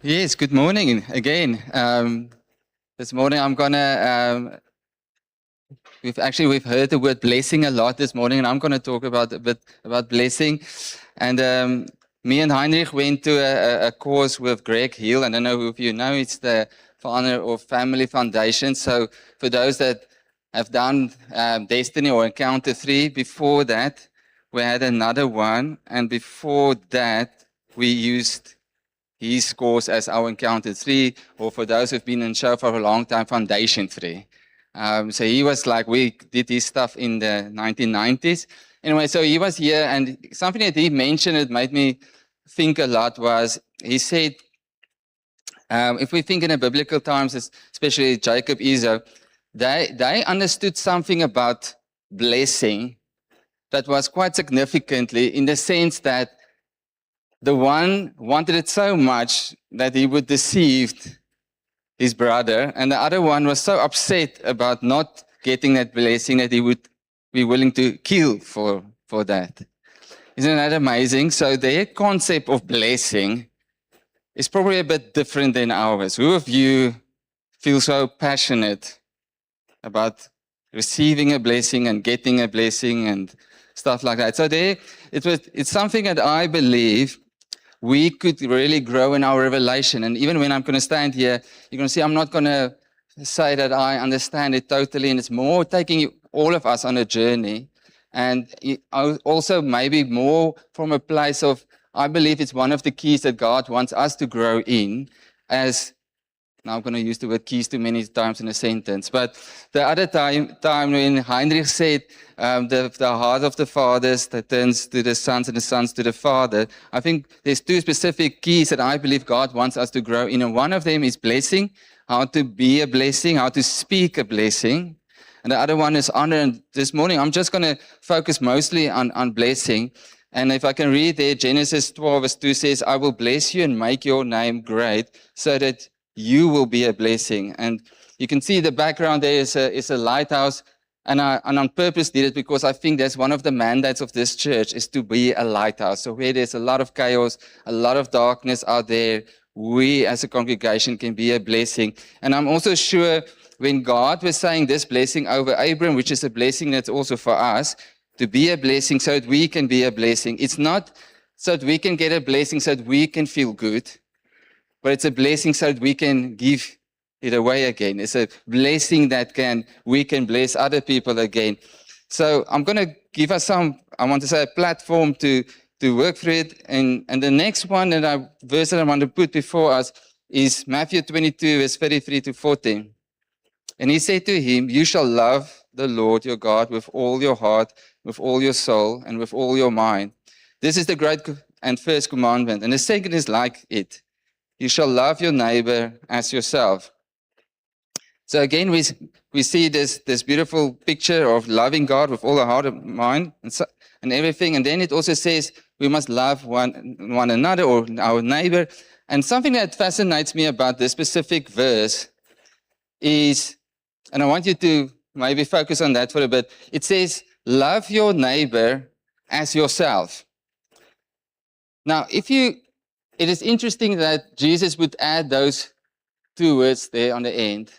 Yes, good morning again. This morning I'm gonna. We've heard the word blessing a lot this morning, and I'm gonna talk about a bit about blessing. And me and Heinrich went to a course with Greg Hill. I don't know if you know, it's the founder of Family Foundation. So for those that have done Destiny or Encounter 3, before that we had another one, and before that we used his course as our Encounter 3, or for those who've been in show for a long time, Foundation 3. So he was like, we did his stuff in the 1990s. Anyway, so he was here, and something that he mentioned that made me think a lot was, he said, if we think in the biblical times, especially Jacob, Esau, they understood something about blessing that was quite significantly, in the sense that the one wanted it so much that he would deceive his brother, and the other one was so upset about not getting that blessing that he would be willing to kill for that. Isn't that amazing? So their concept of blessing is probably a bit different than ours. Who of you feel so passionate about receiving a blessing and getting a blessing and stuff like that? So it's something that I believe we could really grow in our revelation. And even when I'm going to stand here, you're going to see I'm not going to say that I understand it totally. And it's more taking all of us on a journey. And also maybe more from a place of, I believe it's one of the keys that God wants us to grow in as, now I'm going to use the word keys too many times in a sentence, but the other time when Heinrich said the heart of the fathers that turns to the sons and the sons to the father, I think there's two specific keys that I believe God wants us to grow in. And one of them is blessing, how to be a blessing, how to speak a blessing. And the other one is honor. And this morning, I'm just going to focus mostly on blessing. And if I can read there, Genesis 12 verse 2 says, I will bless you and make your name great so that you will be a blessing. And you can see the background there is a lighthouse. And on purpose did it because I think that's one of the mandates of this church is to be a lighthouse. So where there's a lot of chaos, a lot of darkness out there, we as a congregation can be a blessing. And I'm also sure when God was saying this blessing over Abram, which is a blessing that's also for us, to be a blessing so that we can be a blessing. It's not so that we can get a blessing so that we can feel good, but it's a blessing so that we can give it away again. It's a blessing that we can bless other people again. So I'm going to give us a platform to work through it. And the next one verse that I want to put before us is Matthew 22, verse 33 to 14. And he said to him, you shall love the Lord your God with all your heart, with all your soul, and with all your mind. This is the great and first commandment. And the second is like it. You shall love your neighbor as yourself. So again, we see this beautiful picture of loving God with all our heart and mind and everything. And then it also says we must love one another or our neighbor. And something that fascinates me about this specific verse is, and I want you to maybe focus on that for a bit. It says, love your neighbor as yourself. Now, it is interesting that Jesus would add those two words there on the end,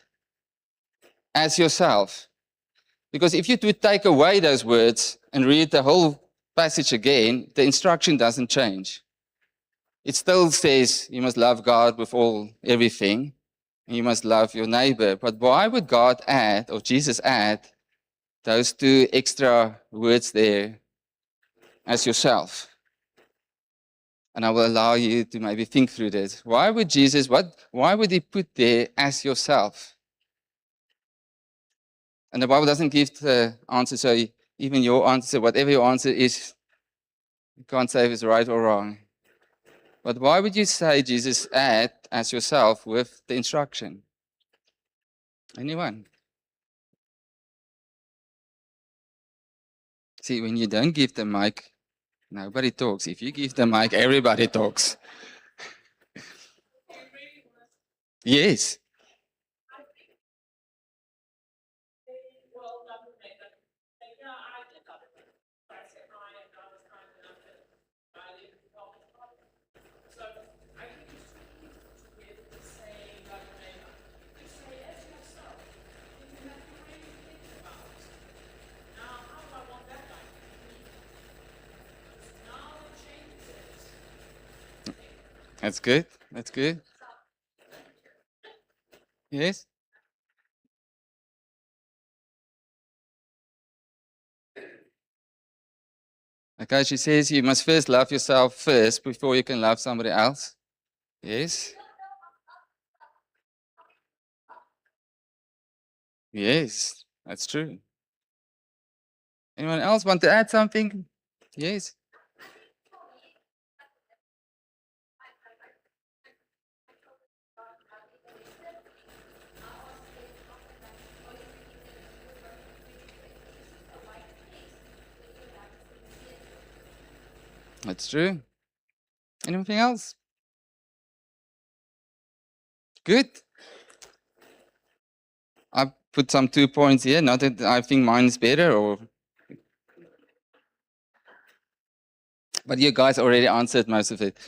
as yourself. Because if you would take away those words and read the whole passage again, the instruction doesn't change. It still says you must love God with everything, and you must love your neighbor. But why would God add, or Jesus add, those two extra words there, as yourself? And I will allow you to maybe think through this. Why would he put there, as yourself? And the Bible doesn't give the answer, so even your answer, whatever your answer is, you can't say if it's right or wrong. But why would you say, Jesus, add as yourself with the instruction? Anyone? See, when you don't give the mic, nobody talks. If you give the mic, everybody talks. Yes. That's good. That's good. Yes. Okay, she says you must first love yourself first before you can love somebody else. Yes. Yes, that's true. Anyone else want to add something? Yes. That's true. Anything else? Good. I put some 2 points here. Not that I think mine is better, but you guys already answered most of it.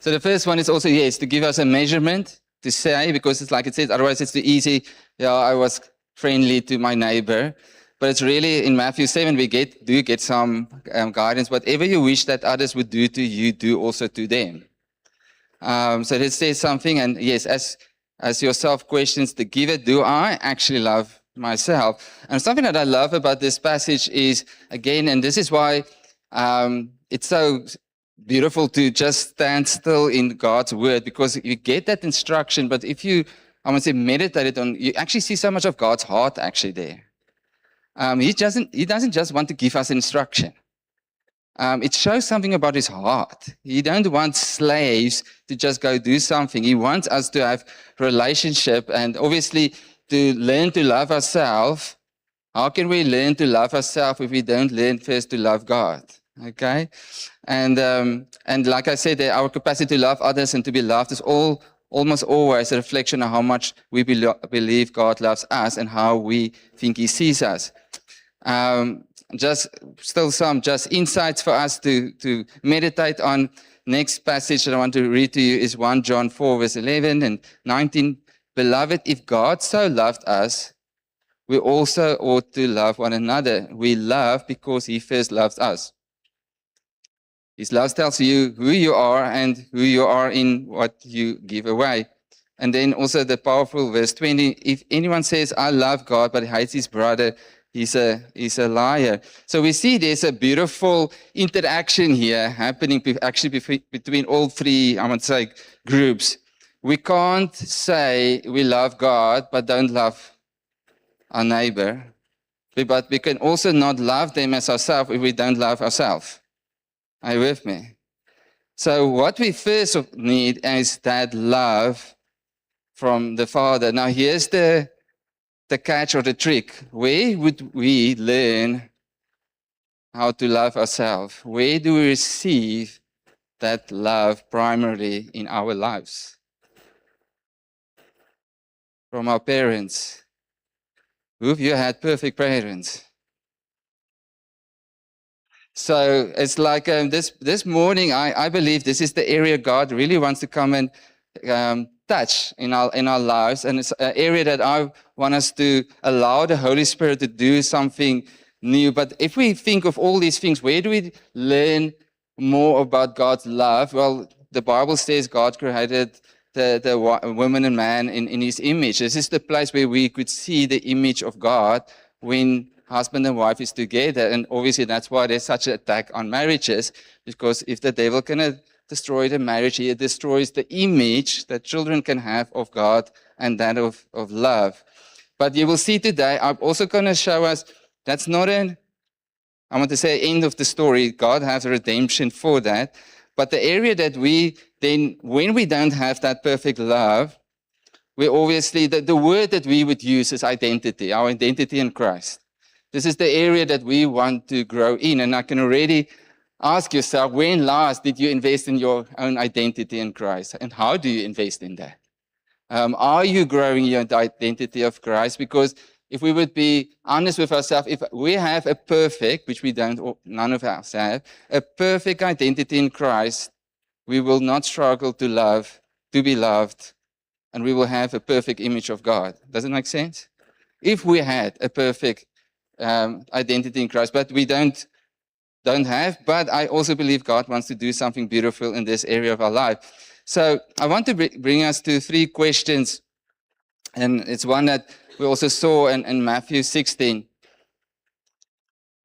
So the first one is also yes, to give us a measurement to say, because it's like it says, otherwise it's too easy. Yeah, I was friendly to my neighbor. But it's really in Matthew 7, we do get some guidance. Whatever you wish that others would do to you, do also to them. So it says something, and yes, as yourself questions the giver, do I actually love myself? And something that I love about this passage is, again, and this is why it's so beautiful to just stand still in God's word, because you get that instruction, but if you, I want to say, meditate it on, you actually see so much of God's heart actually there. He doesn't just want to give us instruction. It shows something about his heart. He don't want slaves to just go do something. He wants us to have relationship, and obviously to learn to love ourselves. How can we learn to love ourselves if we don't learn first to love God? Okay, and like I said, our capacity to love others and to be loved is almost always a reflection of how much we believe God loves us and how we think He sees us. Just some insights for us to meditate on. Next passage that I want to read to you is 1 John 4, verse 11 and 19. Beloved, if God so loved us, we also ought to love one another. We love because He first loved us. His love tells you who you are and who you are in what you give away. And then also the powerful verse 20, if anyone says, I love God, but hates his brother, he's a liar. So we see there's a beautiful interaction here happening actually between all three, I would say, groups. We can't say we love God, but don't love our neighbor. But we can also not love them as ourselves if we don't love ourselves. Are you with me? So what we first need is that love from the Father. Now here's the catch or the trick. Where would we learn how to love ourselves? Where do we receive that love primarily in our lives? From our parents. Who of you had perfect parents? So it's like this morning, I believe this is the area God really wants to come and touch in our lives. And it's an area that I want us to allow the Holy Spirit to do something new. But if we think of all these things, where do we learn more about God's love? Well, the Bible says God created the woman and man in His image. This is the place where we could see the image of God when husband and wife is together. And obviously that's why there's such an attack on marriages, because if the devil can destroy the marriage, he destroys the image that children can have of God and that of love. But you will see today, I'm also going to show us that's not I want to say end of the story. God has a redemption for that. But the area that we then, when we don't have that perfect love, we obviously, the word that we would use is identity, our identity in Christ. This is the area that we want to grow in. And I can already ask yourself, when last did you invest in your own identity in Christ? And how do you invest in that? Are you growing your identity of Christ? Because if we would be honest with ourselves, if we have a perfect, which we don't, none of us have, a perfect identity in Christ, we will not struggle to love, to be loved, and we will have a perfect image of God. Does it make sense? If we had a perfect identity in Christ, but we don't have. But I also believe God wants to do something beautiful in this area of our life. So I want to bring us to 3 questions, and it's one that we also saw in Matthew 16.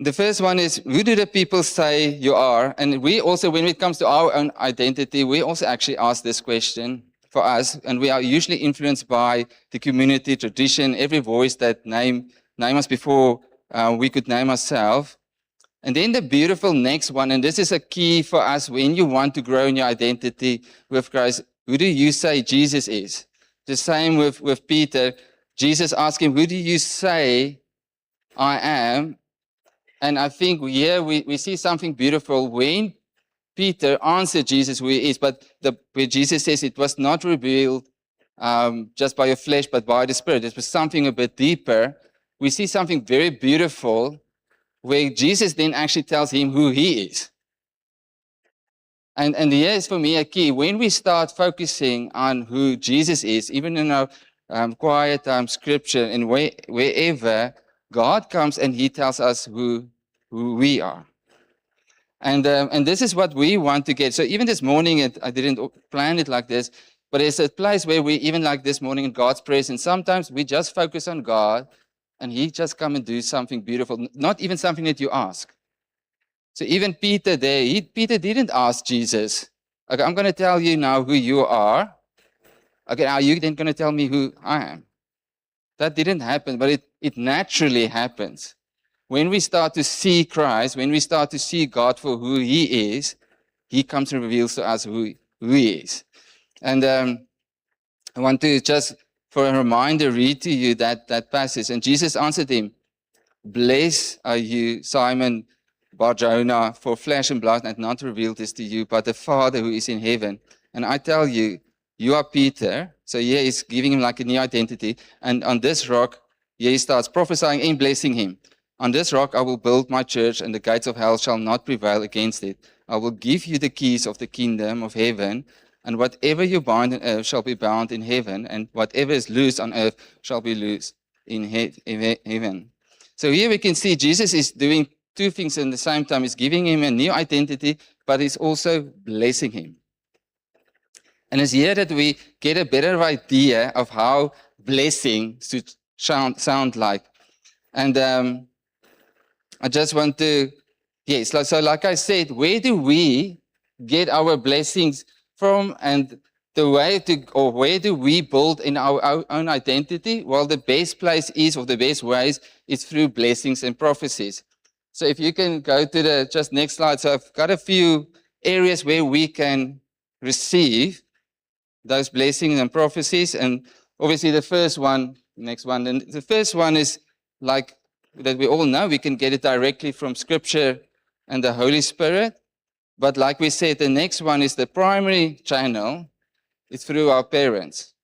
The first one is, who do the people say you are? And we also, when it comes to our own identity, we also actually ask this question for us, and we are usually influenced by the community, tradition, every voice that name us before we could name ourselves. And then the beautiful next one, and this is a key for us when you want to grow in your identity with Christ. Who do you say Jesus is? The same with Peter. Jesus asked him, who do you say I am? And I think here we see something beautiful when Peter answered Jesus who he is, but where Jesus says it was not revealed just by your flesh, but by the Spirit. It was something a bit deeper. We see something very beautiful where Jesus then actually tells him who he is. And here is for me a key. When we start focusing on who Jesus is, even in our quiet time scripture and wherever, God comes and he tells us who we are. And this is what we want to get. So even this morning, I didn't plan it like this, but it's a place where we, even like this morning in God's presence, sometimes we just focus on God and he just come and do something beautiful, not even something that you ask. So even Peter there, Peter didn't ask Jesus, okay, I'm going to tell you now who you are. Okay, are you then going to tell me who I am? That didn't happen, but it naturally happens. When we start to see Christ, when we start to see God for who he is, he comes and reveals to us who he is. And I want to just, for a reminder, read to you that passage. And Jesus answered him, blessed are you, Simon Bar-Jonah, for flesh and blood had not revealed this to you, but the Father who is in heaven. And I tell you, you are Peter. So here he's giving him like a new identity. And on this rock, here he starts prophesying and blessing him. On this rock I will build my church, and the gates of hell shall not prevail against it. I will give you the keys of the kingdom of heaven, and whatever you bind on earth shall be bound in heaven, and whatever is loosed on earth shall be loosed in heaven. So here we can see Jesus is doing 2 things at the same time. He's giving him a new identity, but he's also blessing him. And it's here that we get a better idea of how blessing should sound like. And I just want to, yes, so like I said, where do we get our blessings from, and the way to, or where do we build in our own identity? Well, the best place is, or the best ways, is through blessings and prophecies. So if you can go to the just next slide. So I've got a few areas where we can receive those blessings and prophecies. And obviously the first one, next one, and the first one is like, that we all know, we can get it directly from Scripture and the Holy Spirit. But like we said, the next one is the primary channel. It's through our parents.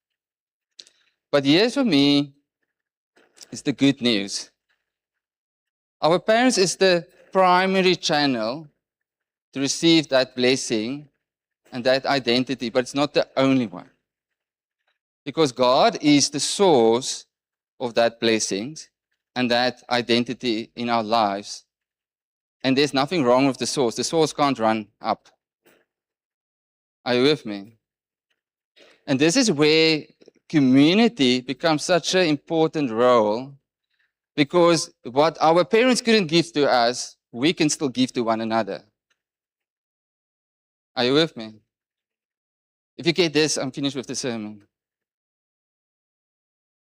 But here for me is the good news. Our parents is the primary channel to receive that blessing and that identity, but it's not the only one. Because God is the source of that blessings and that identity in our lives. And there's nothing wrong with the source. The source can't run up. Are you with me? And this is where community becomes such an important role, because what our parents couldn't give to us, we can still give to one another. Are you with me? If you get this, I'm finished with the sermon.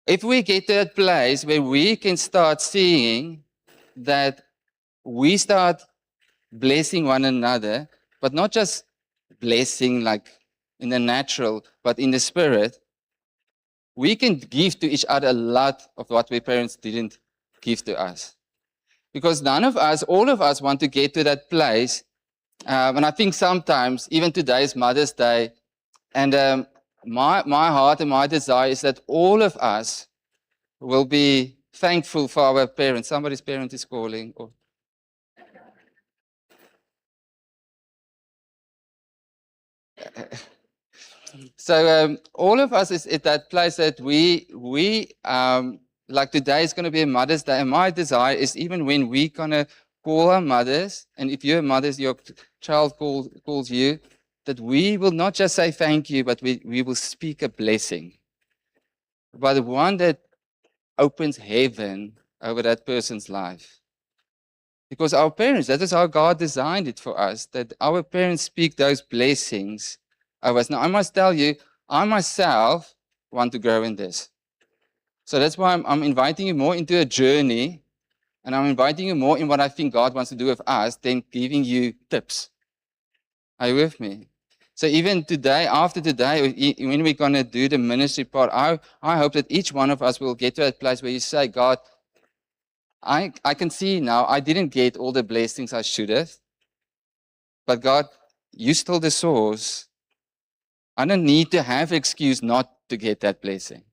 If we get to that place where we can start seeing that we start blessing one another, but not just blessing like in the natural, but in the spirit, we can give to each other a lot of what our parents didn't give to us. Because none of us, all of us want to get to that place. And I think sometimes, even today is Mother's Day, and my heart and my desire is that all of us will be thankful for our parents. Somebody's parent is calling. So all of us is at that place that we like today is going to be a Mother's Day, and my desire is even when we going to call our mothers, and if you're mothers, your child calls you, that we will not just say thank you, but we will speak a blessing. But the one that opens heaven over that person's life. Because our parents, that is how God designed it for us, that our parents speak those blessings over us. Now, I must tell you, I myself want to grow in this. So that's why I'm inviting you more into a journey, and I'm inviting you more in what I think God wants to do with us than giving you tips. Are you with me? So even today, after today, when we're going to do the ministry part, I hope that each one of us will get to that place where you say, God, I can see now I didn't get all the blessings I should have. But God, you still the source. I don't need to have an excuse not to get that blessing.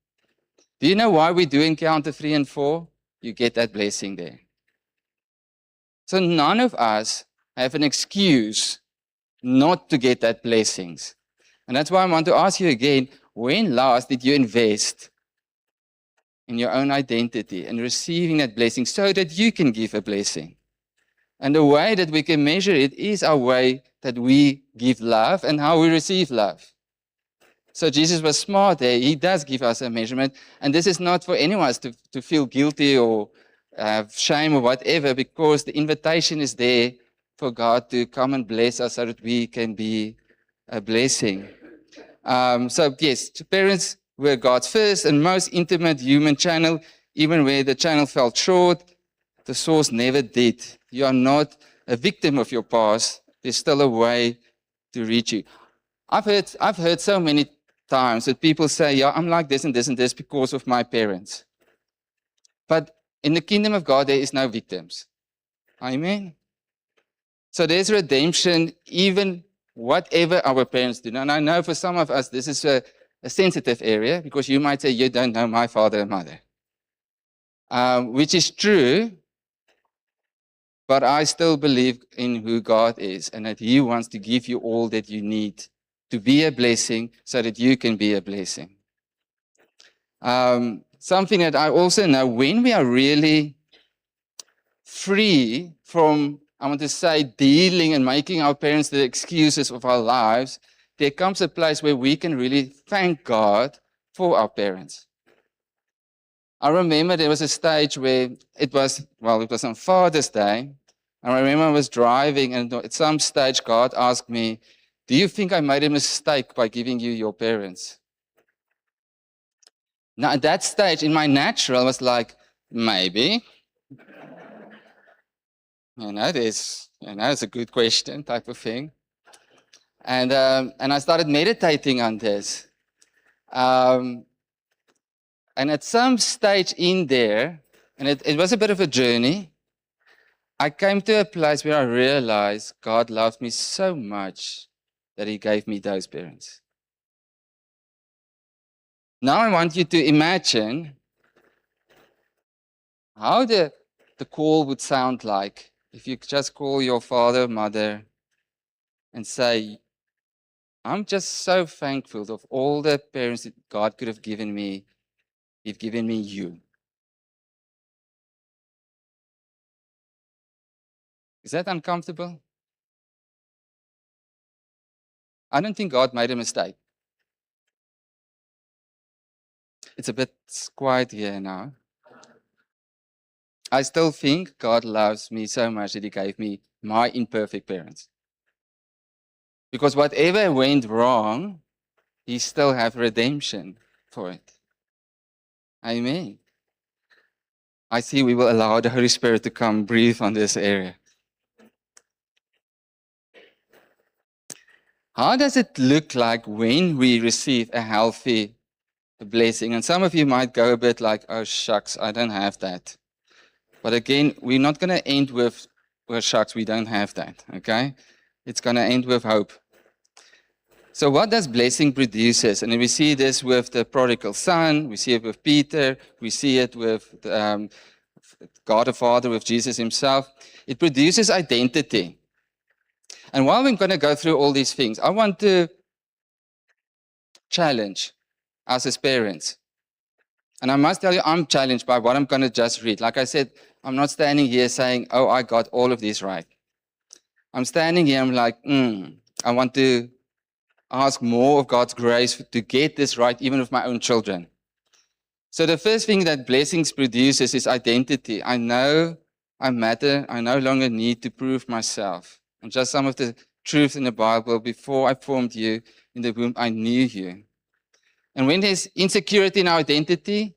Do you know why we do encounter 3 and 4? You get that blessing there. So none of us have an excuse not to get that blessings. And that's why I want to ask you again, when last did you invest in your own identity and receiving that blessing so that you can give a blessing? And the way that we can measure it is our way that we give love and how we receive love. So Jesus was smart there. He does give us a measurement. And this is not for anyone to feel guilty or shame or whatever, because the invitation is there for God to come and bless us so that we can be a blessing. So yes, parents were God's first and most intimate human channel. Even where the channel fell short, the source never did. You are not a victim of your past. There's still a way to reach you. I've heard so many times that people say, yeah, I'm like this and this and this because of my parents. But in the kingdom of God, there is no victims. Amen. So there's redemption, even whatever our parents do. And I know for some of us, this is a sensitive area, because you might say, you don't know my father and mother. Which is true, but I still believe in who God is and that He wants to give you all that you need to be a blessing so that you can be a blessing. Something that I also know, when we are really free from, I want to say, dealing and making our parents the excuses of our lives, there comes a place where we can really thank God for our parents. I remember there was a stage where it was on Father's Day. I remember I was driving, and at some stage God asked me, do you think I made a mistake by giving you your parents? Now at that stage, in my natural, I was like, maybe. It's a good question type of thing. And I started meditating on this. And at some stage in there, and it was a bit of a journey, I came to a place where I realized God loved me so much that He gave me those parents. Now I want you to imagine how the call would sound like if you just call your father, mother, and say, I'm just so thankful of all the parents that God could have given me. He's given me you. Is that uncomfortable? I don't think God made a mistake. It's a bit quiet here now. I still think God loves me so much that He gave me my imperfect parents. Because whatever went wrong, He still has redemption for it. Amen. I see we will allow the Holy Spirit to come breathe on this area. How does it look like when we receive a healthy blessing? And some of you might go a bit like, oh shucks, I don't have that. But again, we're not going to end with, well, shucks, we don't have that, okay? It's going to end with hope. So what does blessing produces? And we see this with the prodigal son, we see it with Peter, we see it with God the Father, with Jesus Himself. It produces identity. And while we're going to go through all these things, I want to challenge us as parents. And I must tell you, I'm challenged by what I'm going to just read. Like I said, I'm not standing here saying, oh, I got all of these right. I'm standing here, I'm like, I want to ask more of God's grace to get this right, even with my own children. So the first thing that blessings produces is identity. I know I matter. I no longer need to prove myself. And just some of the truths in the Bible, before I formed you in the womb, I knew you. And when there's insecurity in our identity,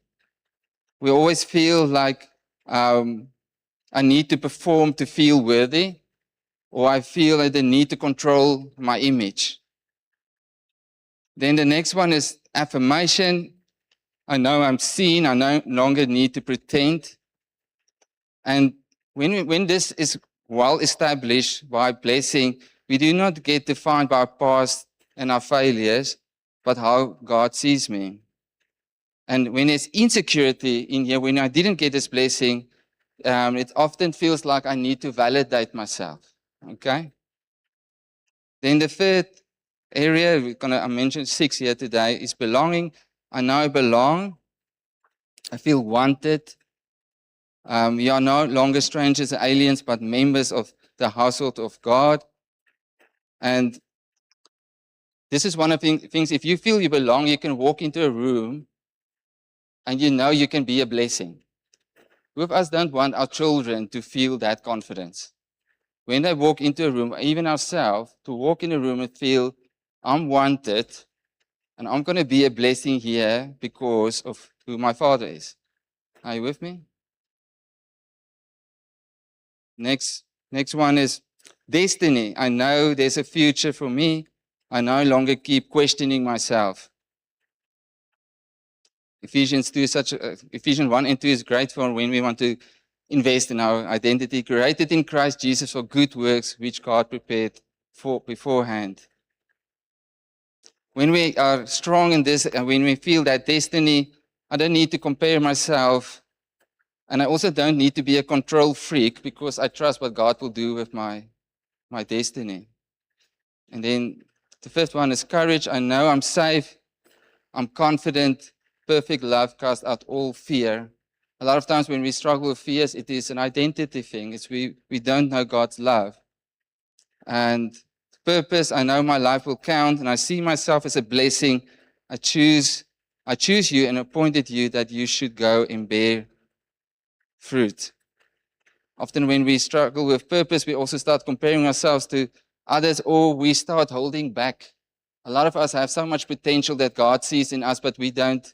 we always feel like I need to perform to feel worthy, or I feel like the need to control my image. Then the next one is affirmation. I know I'm seen. I no longer need to pretend. And when this is well established by blessing, we do not get defined by our past and our failures, but how God sees me. And when there's insecurity in here, when I didn't get this blessing, it often feels like I need to validate myself. Okay? Then the third area, I mentioned 6 here today, is belonging. I know I belong. I feel wanted. We are no longer strangers and aliens, but members of the household of God. And this is one of the things, if you feel you belong, you can walk into a room and you know you can be a blessing. Who of us don't want our children to feel that confidence? When they walk into a room, even ourselves, to walk in a room and feel, I'm wanted, and I'm going to be a blessing here because of who my Father is. Are you with me? Next one is destiny. I know there's a future for me. I no longer keep questioning myself. Ephesians 1 and 2 is great for when we want to invest in our identity, created in Christ Jesus for good works, which God prepared for beforehand. When we are strong in this, and when we feel that destiny, I don't need to compare myself. And I also don't need to be a control freak, because I trust what God will do with my destiny. And then the fifth one is courage. I know I'm safe. I'm confident. Perfect love casts out all fear. A lot of times when we struggle with fears, it is an identity thing. It's we don't know God's love. And purpose, I know my life will count, and I see myself as a blessing. I choose you and appointed you that you should go and bear fruit. Often when we struggle with purpose, we also start comparing ourselves to others, or we start holding back. A lot of us have so much potential that God sees in us, but we don't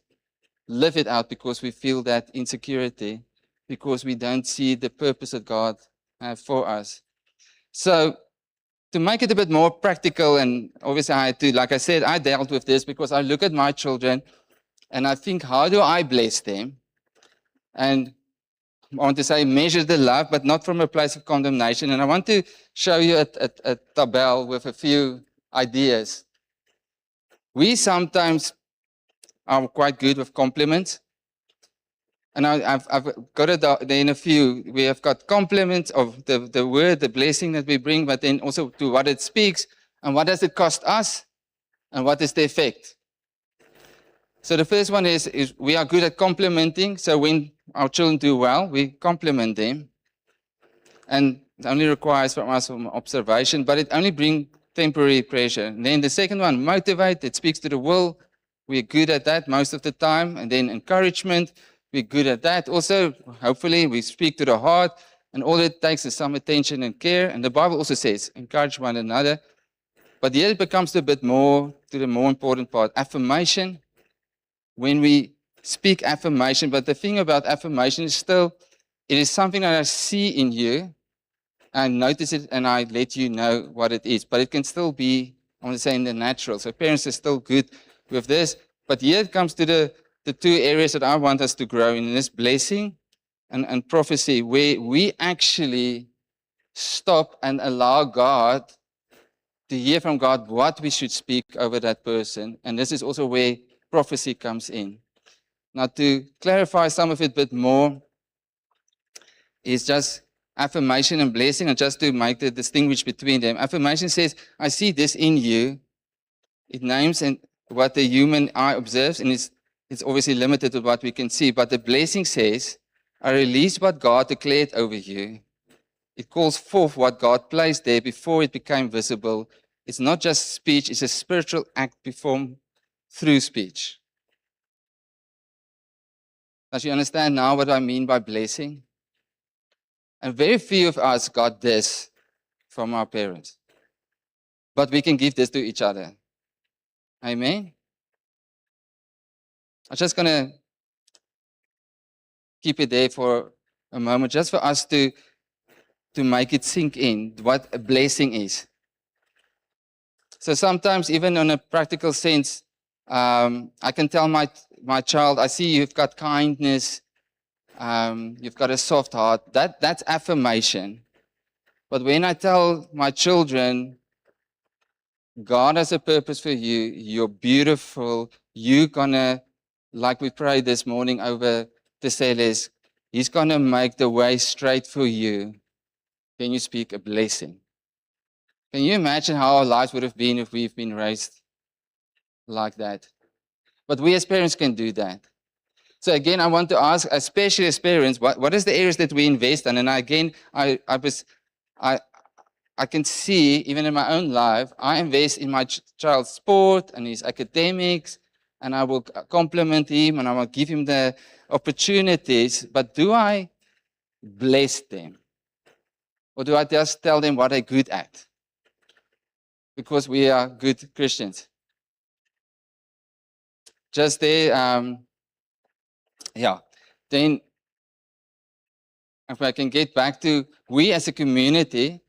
live it out because we feel that insecurity, because we don't see the purpose that God has for us. So to make it a bit more practical, and obviously I had to, like I said, I dealt with this because I look at my children and I think, how do I bless them? And I want to say measure the love, but not from a place of condemnation. And I want to show you a tabel with a few ideas. We sometimes are quite good with compliments. And I've got it there in a few. We have got compliments of the word, the blessing that we bring, but then also to what it speaks, and what does it cost us, and what is the effect. So the first one is we are good at complimenting. So when our children do well, we compliment them. And it only requires from us some observation, but it only brings temporary pressure. And then the second one, motivate. It speaks to the will. We're good at that most of the time. And then encouragement. We're good at that. Also, hopefully, we speak to the heart. And all it takes is some attention and care. And the Bible also says, encourage one another. But here it becomes a bit more to the more important part. Affirmation. When we speak affirmation, but the thing about affirmation is still, it is something that I see in you. I notice it and I let you know what it is. But it can still be, I want to say, in the natural. So parents are still good with this. But here it comes to the two areas that I want us to grow in this blessing and prophecy, where we actually stop and allow God to hear from God what we should speak over that person. And this is also where prophecy comes in. Now, to clarify some of it a bit more, is just affirmation and blessing, and just to make the distinguish between them. Affirmation says, I see this in you. It names and what the human eye observes, and it's obviously limited to what we can see. But the blessing says, I release what God declared over you. It calls forth what God placed there before it became visible it's not just speech, it's a spiritual act performed through speech. Does you understand now what I mean by blessing? And very few of us got this from our parents. But we can give this to each other. Amen? I'm just going to keep it there for a moment, just for us to make it sink in what a blessing is. So sometimes, even on a practical sense, I can tell my child, I see you've got kindness, you've got a soft heart. That's affirmation. But when I tell my children, God has a purpose for you, you're beautiful, you're gonna, like we prayed this morning over the Celes, He's gonna make the way straight for you. Can you speak a blessing? Can you imagine how our lives would have been if we've been raised like that? But we as parents can do that. So again, I want to ask, especially as parents, what is the areas that we invest in? And again, I can see, even in my own life, I invest in my child's sport and his academics, and I will compliment him and I will give him the opportunities. But do I bless them? Or do I just tell them what they're good at? Because we are good Christians. Just there, Then, if I can get back to, we as a community,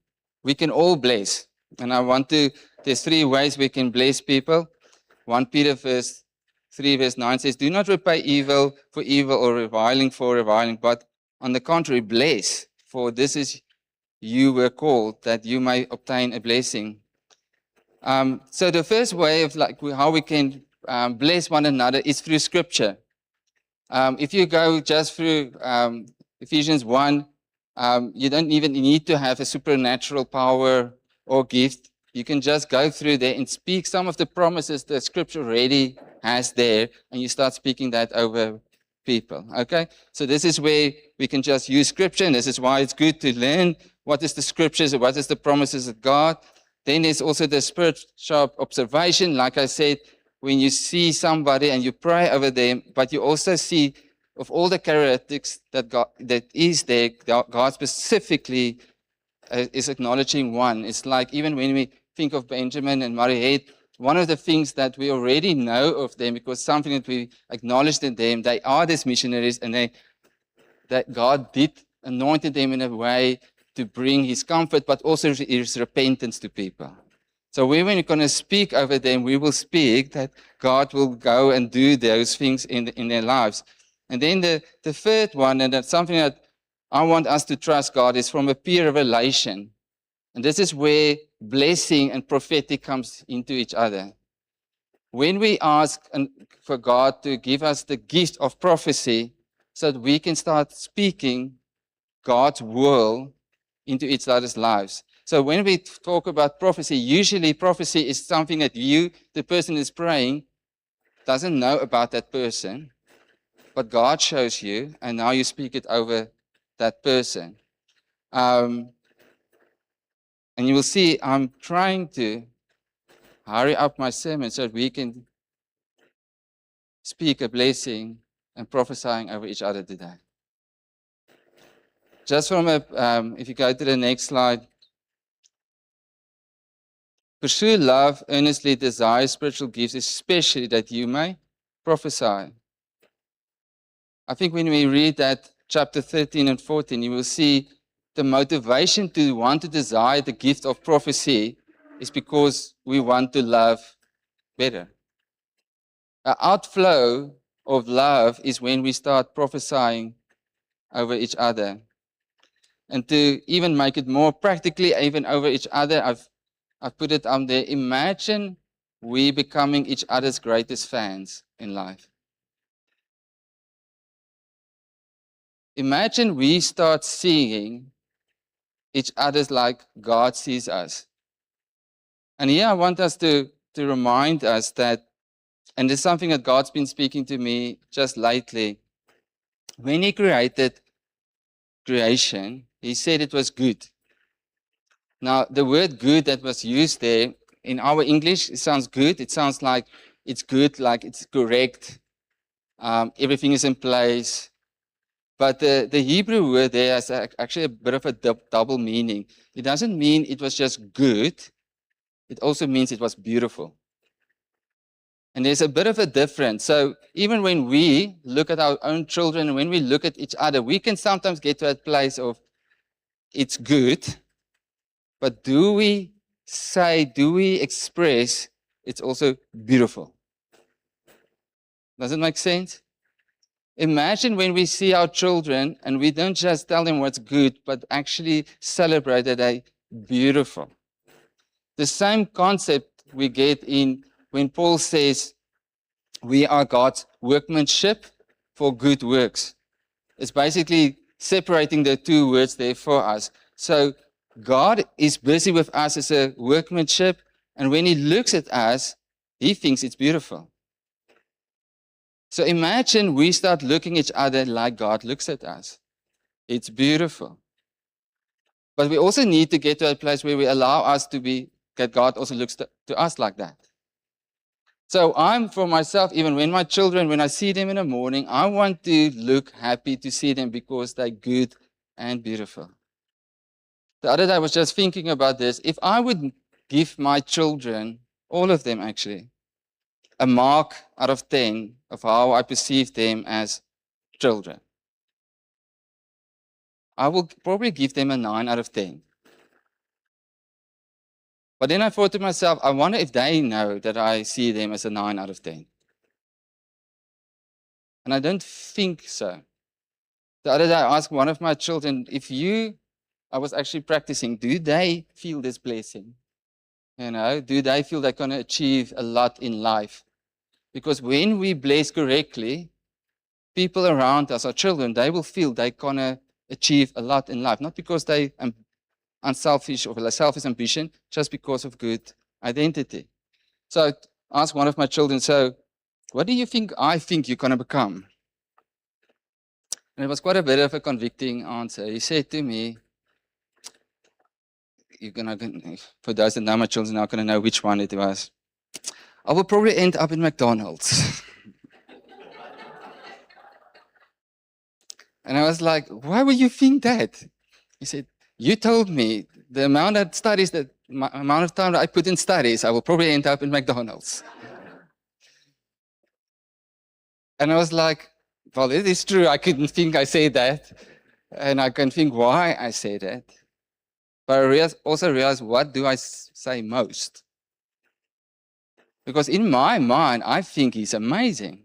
we can all bless. And there's 3 ways we can bless people. 1 Peter 3 verse 9 says, do not repay evil for evil or reviling for reviling, but on the contrary, bless. For this is you were called, that you may obtain a blessing. So the first way of how we can bless one another is through Scripture. If you go just through Ephesians 1, you don't even need to have a supernatural power or gift. You can just go through there and speak some of the promises that Scripture already has there, and you start speaking that over people. Okay? So this is where we can just use Scripture, and this is why it's good to learn what is the Scriptures, what is the promises of God. Then there's also the spiritual observation. Like I said, when you see somebody and you pray over them, but you also see of all the characteristics that is there, God specifically is acknowledging one. It's like even when we think of Benjamin and Mariette, one of the things that we already know of them, because something that we acknowledged in them, they are these missionaries, and that God did anointed them in a way to bring His comfort, but also His repentance to people. So when we're going to speak over them, we will speak that God will go and do those things in their lives. And then the third one, and that's something that I want us to trust God, is from a peer revelation. And this is where blessing and prophetic comes into each other. When we ask for God to give us the gift of prophecy so that we can start speaking God's will into each other's lives. So when we talk about prophecy, usually prophecy is something that you, the person is praying, doesn't know about that person, but God shows you, and now you speak it over that person. And you will see I'm trying to hurry up my sermon so that we can speak a blessing and prophesying over each other today. Just from if you go to the next slide. Pursue love, earnestly desire spiritual gifts, especially that you may prophesy. I think when we read that chapter 13 and 14, you will see the motivation to want to desire the gift of prophecy is because we want to love better. An outflow of love is when we start prophesying over each other. And to even make it more practically, even over each other, I've put it on there. Imagine we becoming each other's greatest fans in life. Imagine we start seeing each other's like God sees us. And here I want us to remind us that, and it's something that God's been speaking to me just lately. When He created creation, He said it was good. Now, the word good that was used there in our English, it sounds good. It sounds like it's good, like it's correct. Everything is in place. But the Hebrew word there has actually a bit of a double meaning. It doesn't mean it was just good. It also means it was beautiful. And there's a bit of a difference. So even when we look at our own children, when we look at each other, we can sometimes get to that place of it's good, but do we express it's also beautiful? Does it make sense? Imagine when we see our children and we don't just tell them what's good, but actually celebrate that they're beautiful. The same concept we get in when Paul says we are God's workmanship for good works. It's basically separating the two words there for us. So God is busy with us as a workmanship, and when he looks at us, he thinks it's beautiful. So imagine we start looking at each other like God looks at us. It's beautiful. But we also need to get to a place where we allow us to be, that God also looks to us like that. So I'm, for myself, even when my children, when I see them in the morning, I want to look happy to see them because they're good and beautiful. The other day I was just thinking about this. If I would give my children, all of them actually, a mark out of 10 of how I perceive them as children, I will probably give them a 9 out of 10. But then I thought to myself, I wonder if they know that I see them as a 9 out of 10. And I don't think so. The other day I asked one of my children, I was actually practicing, do they feel this blessing? Do they feel they're going to achieve a lot in life? Because when we bless correctly, people around us, our children, they will feel they're going to achieve a lot in life. Not because they are unselfish or selfish ambition, just because of good identity. So I asked one of my children, so what do you think I think you're going to become? And it was quite a bit of a convicting answer. He said to me, for those that know my children are not going to know which one it was. I will probably end up in McDonald's. And I was like, why would you think that? He said, you told me the amount of time that I put in studies, I will probably end up in McDonald's. And I was like, well, it is true. I couldn't think I said that. And I can think why I say that. But I also realized, what do I say most? Because in my mind, I think he's amazing.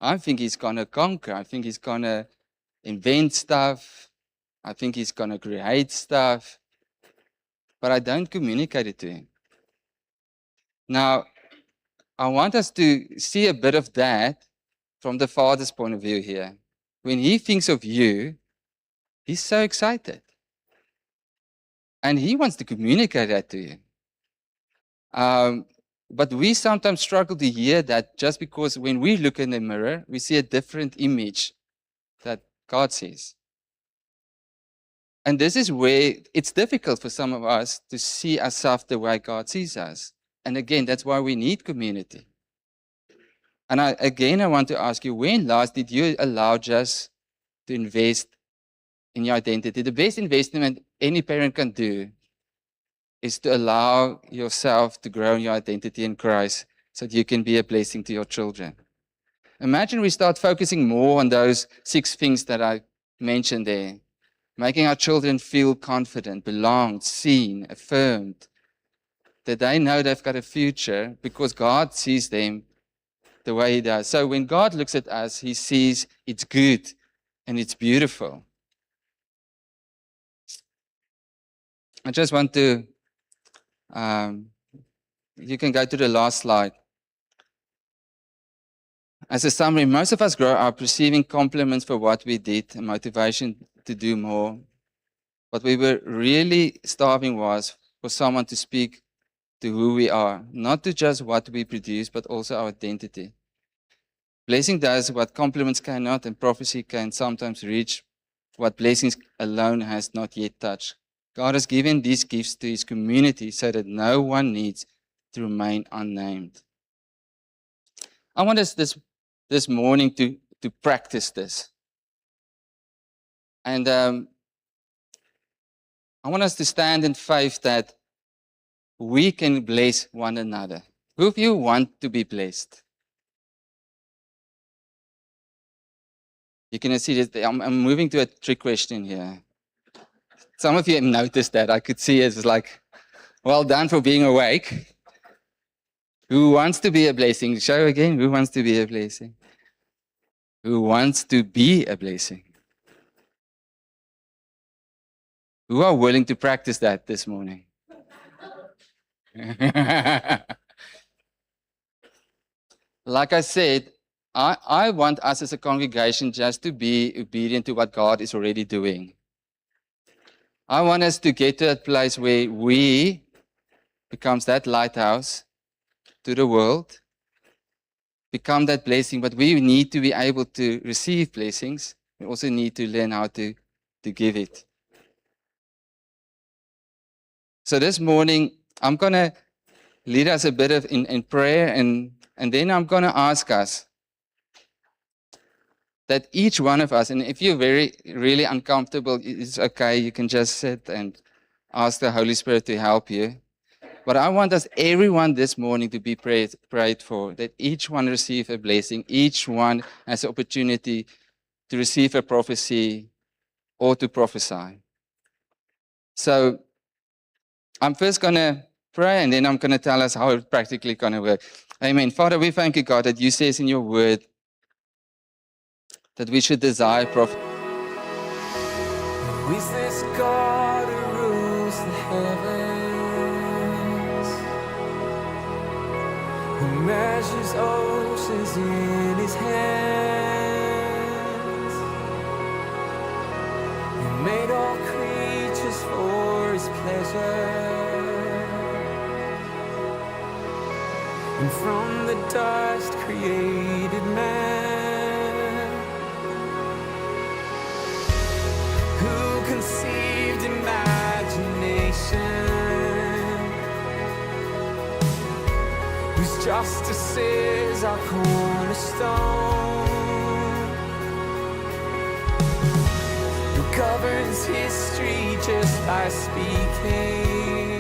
I think he's going to conquer. I think he's going to invent stuff. I think he's going to create stuff. But I don't communicate it to him. Now, I want us to see a bit of that from the Father's point of view here. When he thinks of you, he's so excited. And he wants to communicate that to you. But we sometimes struggle to hear that just because when we look in the mirror, we see a different image that God sees. And this is where it's difficult for some of us to see ourselves the way God sees us. And again, that's why we need community. And I want to ask you, when last did you allow just to invest in your identity? The best investment any parent can do is to allow yourself to grow in your identity in Christ so that you can be a blessing to your children. Imagine we start focusing more on those 6 things that I mentioned there. Making our children feel confident, belonged, seen, affirmed, that they know they've got a future because God sees them the way he does. So when God looks at us, he sees it's good and it's beautiful. I just want to, you can go to the last slide. As a summary, most of us grow up receiving compliments for what we did and motivation to do more. What we were really starving was for someone to speak to who we are, not to just what we produce, but also our identity. Blessing does what compliments cannot, and prophecy can sometimes reach what blessings alone has not yet touched. God has given these gifts to his community so that no one needs to remain unnamed. I want us this morning to practice this. And I want us to stand in faith that we can bless one another. Who of you want to be blessed? You can see that I'm moving to a trick question here. Some of you have noticed that. I could see it's like, well done for being awake. Who wants to be a blessing? Show again. Who wants to be a blessing? Who wants to be a blessing? Who are willing to practice that this morning? Like I said, I want us as a congregation just to be obedient to what God is already doing. I want us to get to that place where we becomes that lighthouse to the world, become that blessing, but we need to be able to receive blessings. We also need to learn how to give it. So this morning, I'm going to lead us a bit of in prayer, and then I'm going to ask us that each one of us, and if you're really uncomfortable, it's okay. You can just sit and ask the Holy Spirit to help you. But I want us, everyone this morning, to be prayed for, that each one receive a blessing, each one has the opportunity to receive a prophecy or to prophesy. So I'm first going to pray, and then I'm going to tell us how it's practically going to work. Amen. Father, we thank you, God, that you says in your word that we should desire prophecy. Who is this God who rules the heavens, who measures oceans in his hands, who made all creatures for his pleasure, and from the dust created man, who conceived imagination, whose justice is our cornerstone, who governs history just by speaking,